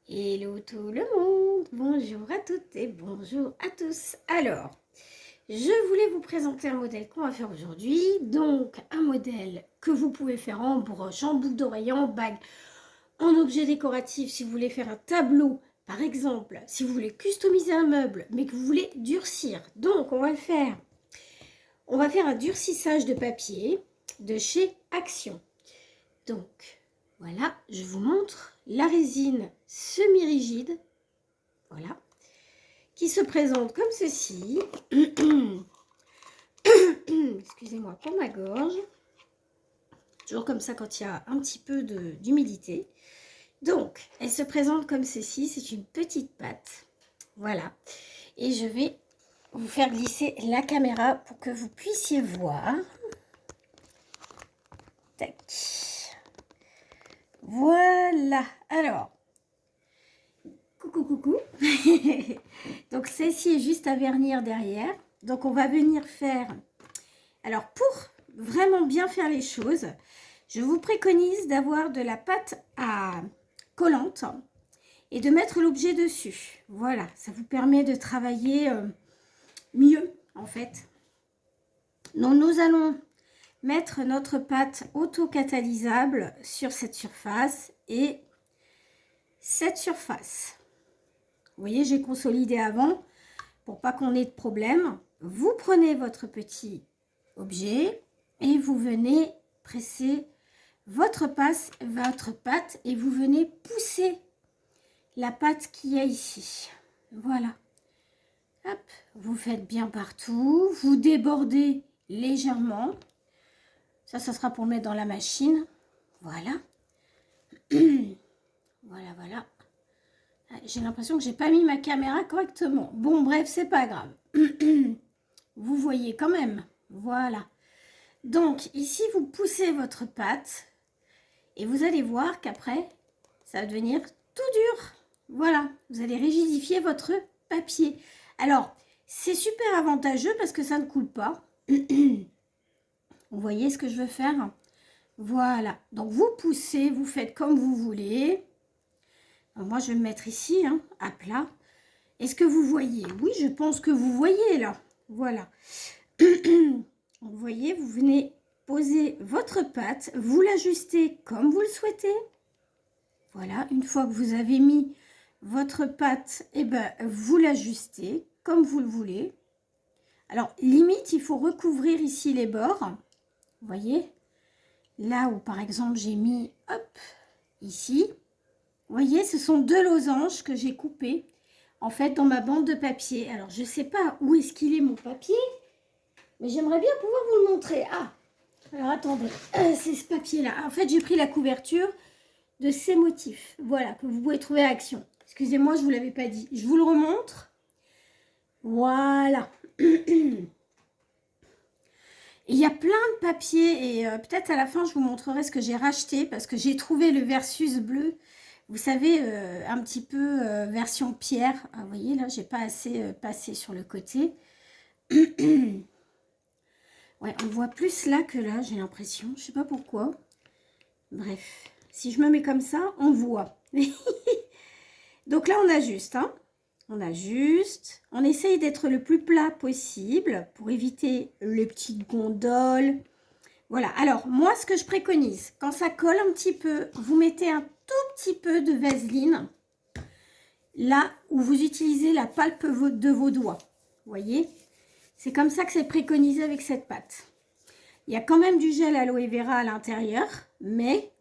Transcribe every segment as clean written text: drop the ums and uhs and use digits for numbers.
Hello tout le monde, bonjour à toutes et bonjour à tous. Alors, je voulais vous présenter un modèle qu'on va faire aujourd'hui. Donc, un modèle que vous pouvez faire en broche, en boucle d'oreille, en bague, en objet décoratif si vous voulez faire un tableau, par exemple, si vous voulez customiser un meuble, mais que vous voulez durcir. Donc, on va le faire. On va faire un durcissage de papier de chez Action. Donc, voilà, je vous montre la résine semi-rigide, voilà, qui se présente comme ceci. Excusez-moi pour ma gorge. Toujours comme ça quand il y a un petit peu d'humidité. Donc, elle se présente comme ceci, c'est une petite pâte, voilà. Et je vais vous faire glisser la caméra pour que vous puissiez voir. Tac. Voilà, alors, coucou. Donc celle-ci est juste à vernir derrière. Donc on va venir faire, alors pour vraiment bien faire les choses, je vous préconise d'avoir de la pâte à collante et de mettre l'objet dessus. Voilà, ça vous permet de travailler mieux en fait. Donc nous allons mettre notre pâte autocatalysable sur cette surface et cette surface. Vous voyez, j'ai consolidé avant pour pas qu'on ait de problème. Vous prenez votre petit objet et vous venez presser votre pâte et vous venez pousser la pâte qu'il y a ici. Voilà. Hop, vous faites bien partout. Vous débordez légèrement. Ça sera pour le mettre dans la machine. Voilà. Voilà. J'ai l'impression que j'ai pas mis ma caméra correctement. Bon, bref, c'est pas grave. Vous voyez quand même. Voilà. Donc, ici, vous poussez votre pâte et vous allez voir qu'après, ça va devenir tout dur. Voilà. Vous allez rigidifier votre papier. Alors, c'est super avantageux parce que ça ne coule pas. Vous voyez ce que je veux faire? Voilà. Donc, vous poussez, vous faites comme vous voulez. Alors, moi, je vais me mettre ici, hein, à plat. Est-ce que vous voyez? Oui, je pense que vous voyez là. Voilà. Vous voyez, vous venez poser votre pâte, vous l'ajustez comme vous le souhaitez. Voilà, une fois que vous avez mis votre pâte, eh ben, vous l'ajustez comme vous le voulez. Alors, limite, il faut recouvrir ici les bords. Vous voyez? Là où, par exemple, j'ai mis, hop, ici. Vous voyez, ce sont deux losanges que j'ai coupés, en fait, dans ma bande de papier. Alors, je ne sais pas où est-ce qu'il est mon papier, mais j'aimerais bien pouvoir vous le montrer. Ah, alors attendez, c'est ce papier-là. En fait, j'ai pris la couverture de ces motifs, voilà, que vous pouvez trouver à Action. Excusez-moi, je ne vous l'avais pas dit. Je vous le remontre. Voilà. Il y a plein de papiers et peut-être à la fin, je vous montrerai ce que j'ai racheté parce que j'ai trouvé le Versus bleu. Vous savez, un petit peu version pierre. Ah, vous voyez, là, j'ai pas assez passé sur le côté. Ouais, on voit plus là que là, j'ai l'impression. Je sais pas pourquoi. Bref, si je me mets comme ça, on voit. Donc là, on ajuste, hein. On ajuste. On essaye d'être le plus plat possible pour éviter les petites gondoles. Voilà. Alors, moi, ce que je préconise, quand ça colle un petit peu, vous mettez un tout petit peu de vaseline là où vous utilisez la palpe de vos doigts. Vous voyez? C'est comme ça que c'est préconisé avec cette pâte. Il y a quand même du gel aloe vera à l'intérieur, mais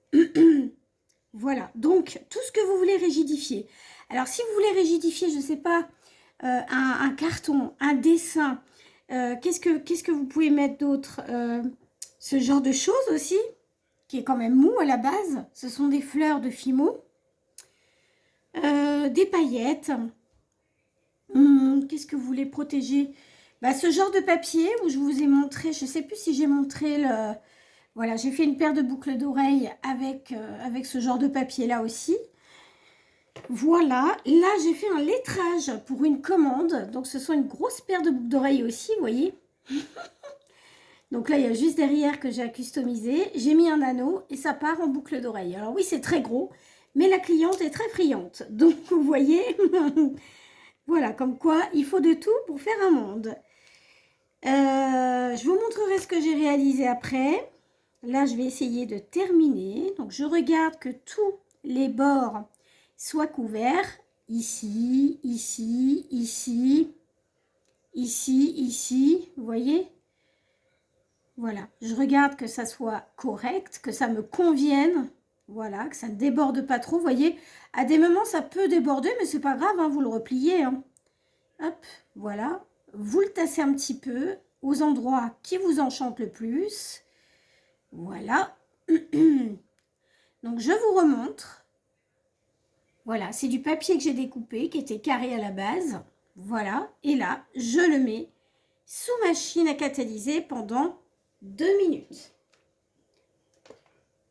voilà. Donc, tout ce que vous voulez rigidifier. Alors, si vous voulez rigidifier, je ne sais pas, un carton, un dessin, qu'est-ce que vous pouvez mettre d'autre? Ce genre de choses aussi, qui est quand même mou à la base. Ce sont des fleurs de fimo, des paillettes. Qu'est-ce que vous voulez protéger? Bah, ce genre de papier où je vous ai montré, je ne sais plus si j'ai montré le... Voilà, j'ai fait une paire de boucles d'oreilles avec ce genre de papier là aussi. Voilà, là j'ai fait un lettrage pour une commande. Donc ce sont une grosse paire de boucles d'oreilles aussi, vous voyez. Donc là, il y a juste derrière que j'ai à customiser. J'ai mis un anneau et ça part en boucle d'oreille. Alors oui, c'est très gros, mais la cliente est très friande. Donc, vous voyez, voilà, comme quoi, il faut de tout pour faire un monde. Je vous montrerai ce que j'ai réalisé après. Là, je vais essayer de terminer. Donc, je regarde que tous les bords soient couverts. Ici, ici, ici, ici, ici. Vous voyez? Voilà. Je regarde que ça soit correct, que ça me convienne. Voilà, que ça ne déborde pas trop. Vous voyez, à des moments, ça peut déborder, mais c'est pas grave, hein, vous le repliez. Hein. Hop, voilà. Vous le tassez un petit peu aux endroits qui vous enchantent le plus. Voilà. Donc, je vous remontre. Voilà, c'est du papier que j'ai découpé, qui était carré à la base. Voilà. Et là, je le mets sous machine à catalyser pendant 2 minutes.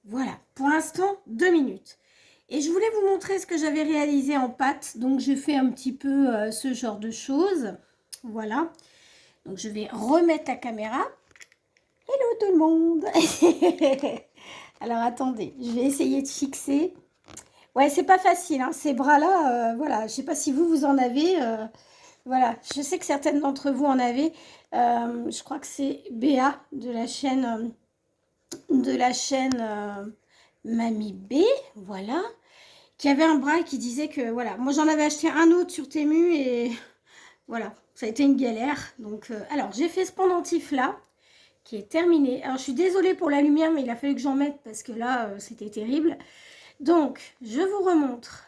Voilà, pour l'instant, 2 minutes. Et je voulais vous montrer ce que j'avais réalisé en pâte. Donc, j'ai fait un petit peu ce genre de choses. Voilà. Donc, je vais remettre la caméra. Hello tout le monde. Alors, attendez, je vais essayer de fixer. Ouais, c'est pas facile, hein, ces bras-là. Voilà, je sais pas si vous en avez. Voilà, je sais que certaines d'entre vous en avez. Je crois que c'est Béa de la chaîne... Mamie B, voilà, qui avait un bras et qui disait que, voilà, moi j'en avais acheté un autre sur Temu et voilà, ça a été une galère. Donc, alors, j'ai fait ce pendentif là, qui est terminé. Alors, je suis désolée pour la lumière, mais il a fallu que j'en mette parce que là, c'était terrible. Donc, je vous remontre.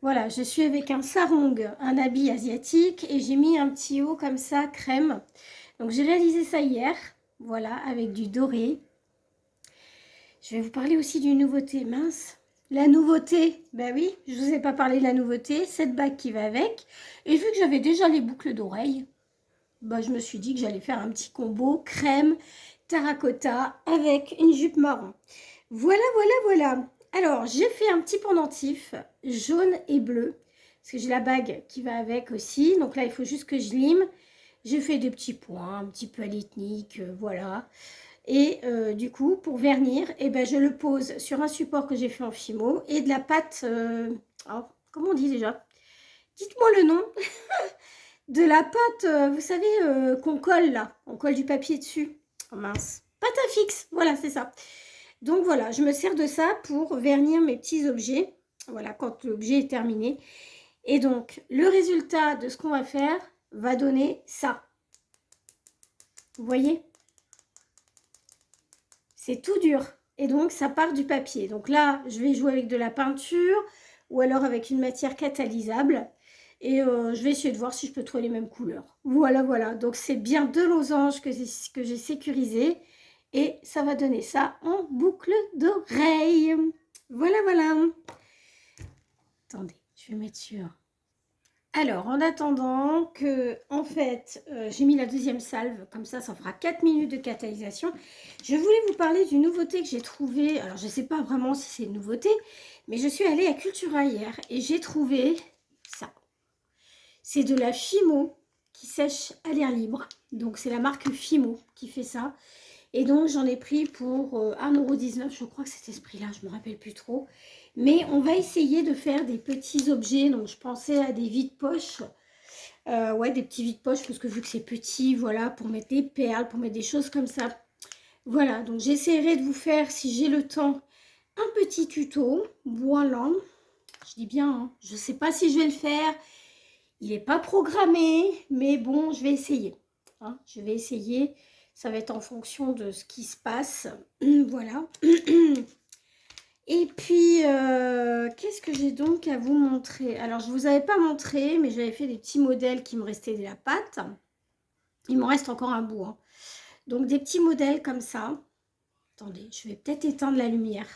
Voilà, je suis avec un sarong, un habit asiatique, et j'ai mis un petit haut comme ça, crème. Donc, j'ai réalisé ça hier, voilà, avec du doré. Je vais vous parler aussi d'une nouveauté, mince. La nouveauté, ben oui, je ne vous ai pas parlé de la nouveauté, cette bague qui va avec. Et vu que j'avais déjà les boucles d'oreilles, ben je me suis dit que j'allais faire un petit combo crème, terracotta avec une jupe marron. Voilà, voilà, voilà. Alors, j'ai fait un petit pendentif jaune et bleu, parce que j'ai la bague qui va avec aussi. Donc là, il faut juste que je lime. J'ai fait des petits points, un petit peu à l'ethnique, voilà. Et du coup, pour vernir, eh ben, je le pose sur un support que j'ai fait en Fimo et de la pâte, alors, comment on dit déjà? Dites-moi le nom. De la pâte, vous savez, qu'on colle là. On colle du papier dessus. Oh mince. Pâte à fixe, voilà, c'est ça. Donc voilà, je me sers de ça pour vernir mes petits objets. Voilà, quand l'objet est terminé. Et donc, le résultat de ce qu'on va faire va donner ça. Vous voyez? C'est tout dur. Et donc, ça part du papier. Donc là, je vais jouer avec de la peinture ou alors avec une matière catalysable. Et je vais essayer de voir si je peux trouver les mêmes couleurs. Voilà, voilà. Donc, c'est bien 2 losanges que j'ai sécurisé. Et ça va donner ça en boucle d'oreille. Voilà, voilà. Attendez, je vais mettre sur... Alors, en attendant que, en fait, j'ai mis la deuxième salve, comme ça fera 4 minutes de catalysation. Je voulais vous parler d'une nouveauté que j'ai trouvée. Alors, je ne sais pas vraiment si c'est une nouveauté, mais je suis allée à Cultura hier et j'ai trouvé ça. C'est de la Fimo qui sèche à l'air libre. Donc, c'est la marque Fimo qui fait ça. Et donc, j'en ai pris pour 1,19 €. Je crois que c'était ce prix-là, je ne me rappelle plus trop. Mais on va essayer de faire des petits objets. Donc, je pensais à des vides-poches. Ouais, des petits vides-poches, parce que vu que c'est petit, voilà, pour mettre des perles, pour mettre des choses comme ça. Voilà, donc j'essaierai de vous faire, si j'ai le temps, un petit tuto. Voilà. Je dis bien, hein, je ne sais pas si je vais le faire. Il n'est pas programmé, mais bon, je vais essayer. Hein, je vais essayer. Ça va être en fonction de ce qui se passe. Voilà. Et puis, qu'est-ce que j'ai donc à vous montrer? Alors, je ne vous avais pas montré, mais j'avais fait des petits modèles qui me restaient de la pâte. Il m'en reste encore un bout. Hein. Donc, des petits modèles comme ça. Attendez, je vais peut-être éteindre la lumière.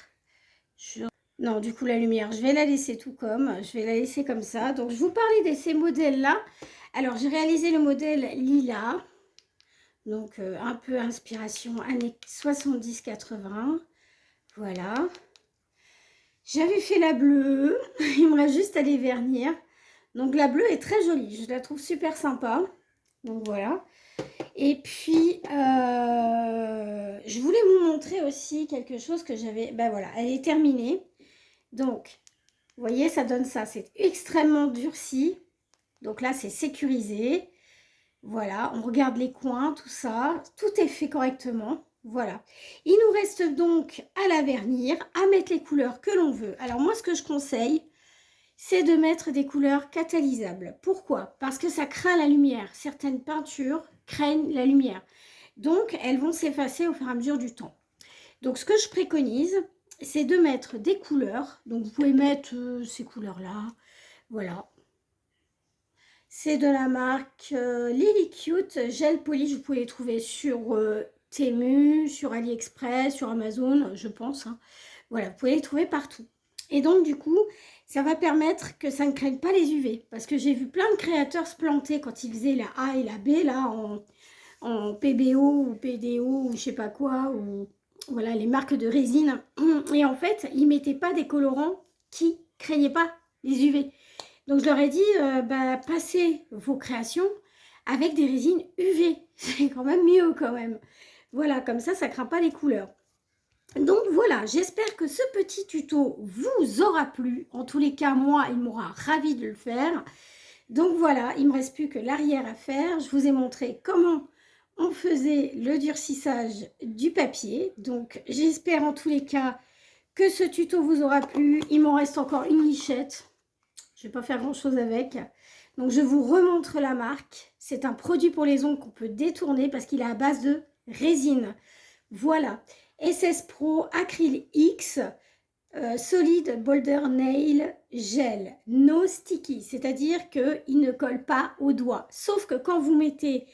Non, du coup, la lumière, je vais la laisser tout comme. Je vais la laisser comme ça. Donc, je vous parlais de ces modèles-là. Alors, j'ai réalisé le modèle lilas. Donc, un peu inspiration années 70-80. Voilà. J'avais fait la bleue. Il me reste juste à les vernir. Donc, la bleue est très jolie. Je la trouve super sympa. Donc, voilà. Et puis, je voulais vous montrer aussi quelque chose que j'avais... Ben voilà, elle est terminée. Donc, vous voyez, ça donne ça. C'est extrêmement durci. Donc là, c'est sécurisé. Voilà, on regarde les coins, tout ça. Tout est fait correctement. Voilà. Il nous reste donc à la vernir, à mettre les couleurs que l'on veut. Alors moi, ce que je conseille, c'est de mettre des couleurs catalysables. Pourquoi? Parce que ça craint la lumière. Certaines peintures craignent la lumière. Donc, elles vont s'effacer au fur et à mesure du temps. Donc, ce que je préconise, c'est de mettre des couleurs. Donc, vous pouvez mettre ces couleurs-là. Voilà. C'est de la marque Lily Cute Gel Polish. Vous pouvez les trouver sur Temu, sur AliExpress, sur Amazon, je pense. Hein. Voilà, vous pouvez les trouver partout. Et donc, du coup, ça va permettre que ça ne craigne pas les UV. Parce que j'ai vu plein de créateurs se planter quand ils faisaient la A et la B, là, en PBO ou PDO ou je sais pas quoi, ou voilà, les marques de résine. Et en fait, ils mettaient pas des colorants qui craignaient pas les UV. Donc, je leur ai dit, passez vos créations avec des résines UV. C'est quand même mieux, quand même. Voilà, comme ça ne craint pas les couleurs. Donc, voilà, j'espère que ce petit tuto vous aura plu. En tous les cas, moi, il m'aura ravi de le faire. Donc, voilà, il ne me reste plus que l'arrière à faire. Je vous ai montré comment on faisait le durcissage du papier. Donc, j'espère en tous les cas que ce tuto vous aura plu. Il m'en reste encore une lichette. Je ne vais pas faire grand chose avec. Donc, je vous remontre la marque. C'est un produit pour les ongles qu'on peut détourner parce qu'il est à base de résine. Voilà. SS Pro Acryl X Solid Boulder Nail Gel. No sticky. C'est-à-dire qu'il ne colle pas aux doigts. Sauf que quand vous mettez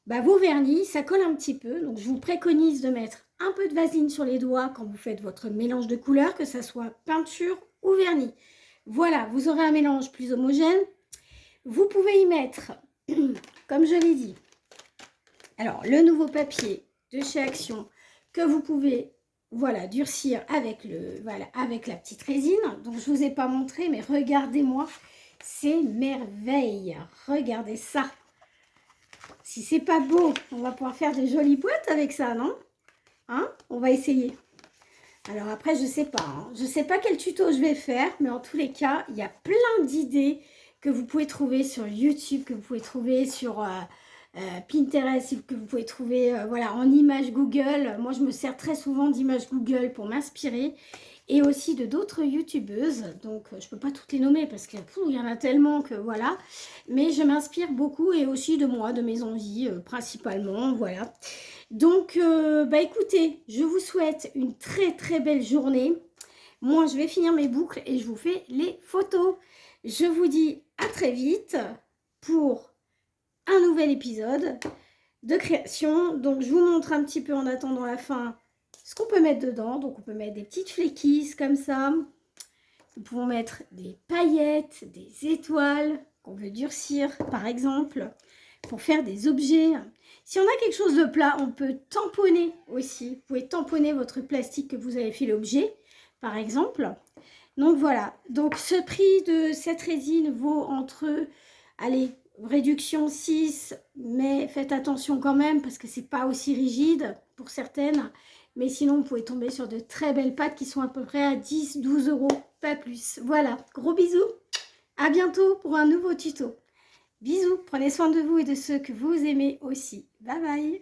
vos vernis, ça colle un petit peu. Donc, je vous préconise de mettre un peu de vaseline sur les doigts quand vous faites votre mélange de couleurs, que ça soit peinture ou vernis. Voilà, vous aurez un mélange plus homogène. Vous pouvez y mettre, comme je l'ai dit, alors le nouveau papier de chez Action que vous pouvez durcir avec, avec la petite résine. Donc, je ne vous ai pas montré, mais regardez-moi, c'est merveille. Regardez ça. Si c'est pas beau, on va pouvoir faire de jolies boîtes avec ça, non? Hein? On va essayer. Alors après, je sais pas. Hein. Je sais pas quel tuto je vais faire, mais en tous les cas, il y a plein d'idées que vous pouvez trouver sur YouTube, que vous pouvez trouver sur Pinterest, que vous pouvez trouver en images Google. Moi, je me sers très souvent d'images Google pour m'inspirer et aussi de d'autres youtubeuses. Donc, je peux pas toutes les nommer parce qu'il y en a tellement que voilà. Mais je m'inspire beaucoup et aussi de moi, de mes envies principalement. Voilà. Donc, écoutez, je vous souhaite une très très belle journée. Moi, je vais finir mes boucles et je vous fais les photos. Je vous dis à très vite pour un nouvel épisode de création. Donc, je vous montre un petit peu en attendant la fin ce qu'on peut mettre dedans. Donc, on peut mettre des petites fléquisses comme ça. Nous pouvons mettre des paillettes, des étoiles qu'on veut durcir, par exemple, pour faire des objets. Si on a quelque chose de plat, on peut tamponner aussi. Vous pouvez tamponner votre plastique que vous avez fait l'objet, par exemple. Donc voilà. Donc ce prix de cette résine vaut entre, allez, réduction 6, mais faites attention quand même parce que c'est pas aussi rigide pour certaines. Mais sinon, vous pouvez tomber sur de très belles pâtes qui sont à peu près à 10-12 €, pas plus. Voilà, gros bisous. À bientôt pour un nouveau tuto. Bisous, prenez soin de vous et de ceux que vous aimez aussi. Bye bye.